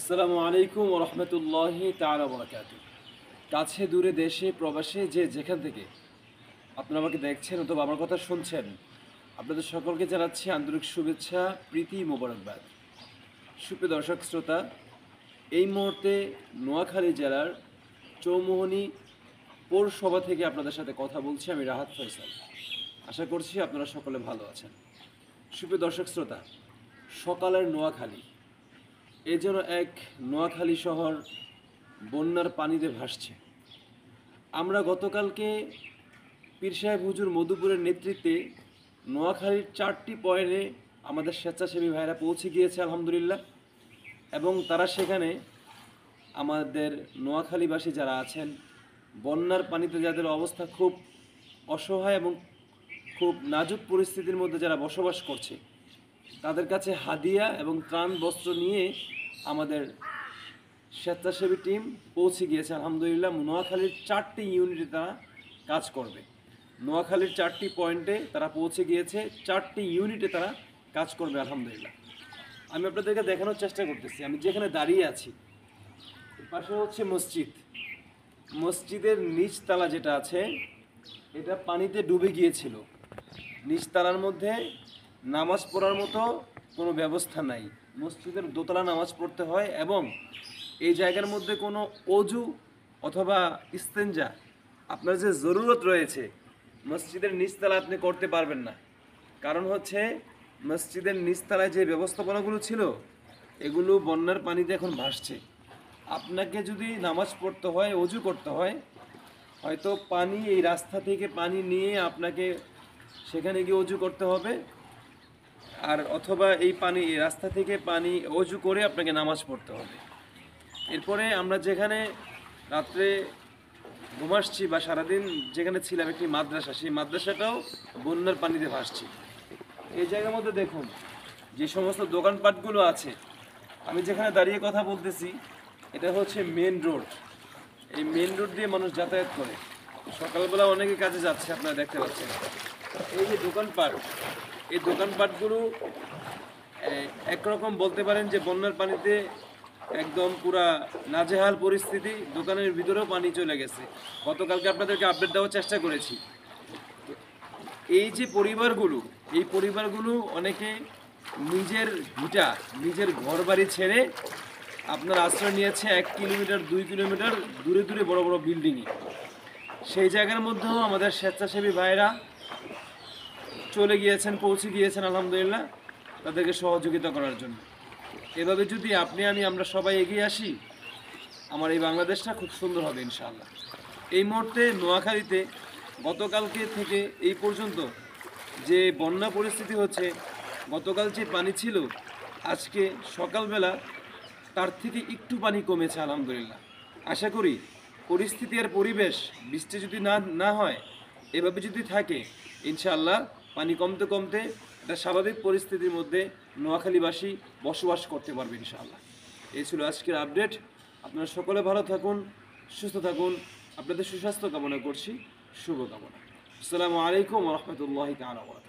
আসসালামু আলাইকুম ওয়া রাহমাতুল্লাহি তাআলা ওয়া বারাকাতুহু। কাছে দূরে দেশে প্রবাসে যে যেখান থেকে আপনারা আমাকে দেখছেন অথবা আমার কথা শুনছেন, আপনাদের সকলকে জানাচ্ছি আন্তরিক শুভেচ্ছা, প্রীতি, মোবারকবাদ। সুপ্রিয় দর্শক শ্রোতা, এই মুহূর্তে নোয়াখালী জেলার চৌমুহনী পৌরসভা থেকে আপনাদের সাথে কথা বলছি আমি রাহাত ফয়সাল। আশা করছি আপনারা সকলে ভালো আছেন। সুপ্রিয় দর্শক শ্রোতা, সকালের নোয়াখালী এ যেন এক নোয়াখালী শহর বন্যার পানিতে ভাসছে। আমরা গতকালকে পীর সাহেব হুজুর মধুপুরের নেতৃত্বে নোয়াখালীর 4টি পয়েন্টে আমাদের স্বেচ্ছাসেবী ভাইরা পৌঁছে গিয়েছে আলহামদুলিল্লাহ, এবং তারা সেখানে আমাদের নোয়াখালীবাসী যারা আছেন, বন্যার পানিতে যাদের অবস্থা খুব অসহায় এবং খুব নাজুক পরিস্থিতির মধ্যে যারা বসবাস করছে, তাদের কাছে হাদিয়া এবং ত্রাণ বস্ত্র নিয়ে আমাদের স্বেচ্ছাসেবী টিম পৌঁছে গিয়েছে আলহামদুলিল্লাহ। নোয়াখালীর 4টি ইউনিটে তারা কাজ করবে। নোয়াখালীর 4টি পয়েন্টে তারা পৌঁছে গিয়েছে, 4টি ইউনিটে তারা কাজ করবে আলহামদুলিল্লাহ। আমি আপনাদেরকে দেখানোর চেষ্টা করতেছি, আমি যেখানে দাঁড়িয়ে আছি পাশে হচ্ছে মসজিদ। মসজিদের নিচতলা যেটা আছে এটা পানিতে ডুবে গিয়েছিল। নিচতলার মধ্যে নামাজ পড়ার মতো কোনো ব্যবস্থা নাই। মসজিদের দোতলা নামাজ পড়তে হয়, এবং এই জায়গার মধ্যে কোনো অজু অথবা ইস্তেঞ্জা আপনার যে জরুরত রয়েছে মসজিদের নিচতলা আপনি করতে পারবেন না। কারণ হচ্ছে মসজিদের নিচতলায় যে ব্যবস্থাপনাগুলো ছিল এগুলো বন্যার পানিতে এখন ভাসছে। আপনাকে যদি নামাজ পড়তে হয়, অজু করতে হয়, হয়তো পানি এই রাস্তা থেকে পানি নিয়ে আপনাকে সেখানে গিয়ে অজু করতে হবে, আর অথবা এই রাস্তা থেকে পানি অজু করে আপনাকে নামাজ পড়তে হবে। এরপরে আমরা যেখানে রাত্রে ঘুমাচ্ছি বা সারাদিন যেখানে ছিলাম একটি মাদ্রাসা, সেই মাদ্রাসাটাও বন্যার পানিতে ভাসছে। এই জায়গার মধ্যে দেখুন যে সমস্ত দোকানপাটগুলো আছে, আমি যেখানে দাঁড়িয়ে কথা বলতেছি এটা হচ্ছে মেন রোড। এই মেন রোড দিয়ে মানুষ যাতায়াত করে, সকালবেলা অনেকে কাজে যাচ্ছে, আপনারা দেখতে পাচ্ছেন। এই যে দোকানপাট, এই দোকানপাটগুলো একরকম বলতে পারেন যে বন্যার পানিতে একদম পুরা নাজেহাল পরিস্থিতি, দোকানের ভিতরেও পানি চলে গেছে। গতকালকে আপনাদেরকে আপডেট দেওয়ার চেষ্টা করেছি। এই যে পরিবারগুলো, এই পরিবারগুলো অনেকে নিজের ভিটা, নিজের ঘর বাড়ি ছেড়ে আপনার আশ্রয় নিয়েছে 1 কিলোমিটার 2 কিলোমিটার দূরে দূরে বড় বড় বিল্ডিংয়ে। সেই জায়গার মধ্যেও আমাদের স্বেচ্ছাসেবী ভাইরা চলে গিয়েছেন, পৌঁছে গিয়েছেন আলহামদুলিল্লাহ তাদেরকে সহযোগিতা করার জন্য। এভাবে যদি আমরা সবাই এগিয়ে আসি, আমার এই বাংলাদেশটা খুব সুন্দর হবে ইনশাআল্লাহ। এই মুহূর্তে নোয়াখালীতে গতকালকে থেকে এই পর্যন্ত যে বন্যা পরিস্থিতি হচ্ছে, গতকাল যে পানি ছিল আজকে সকালবেলা তার থেকে একটু পানি কমেছে আলহামদুলিল্লাহ। আশা করি পরিস্থিতি আর পরিবেশ, বৃষ্টি যদি না হয়, এভাবে যদি থাকে, ইনশাআল্লাহ পানি কমতে কমতে একটা স্বাভাবিক পরিস্থিতির মধ্যে নোয়াখালীবাসী বসবাস করতে পারবে ইনশাআল্লাহ। এই ছিল আজকের আপডেট। আপনারা সকলে ভালো থাকুন, সুস্থ থাকুন। আপনাদের সুস্বাস্থ্য কামনা করছি, শুভকামনা। আসসালামু আলাইকুম ওয়া রাহমাতুল্লাহি তাআলা ওয়া বারাকাতুহু।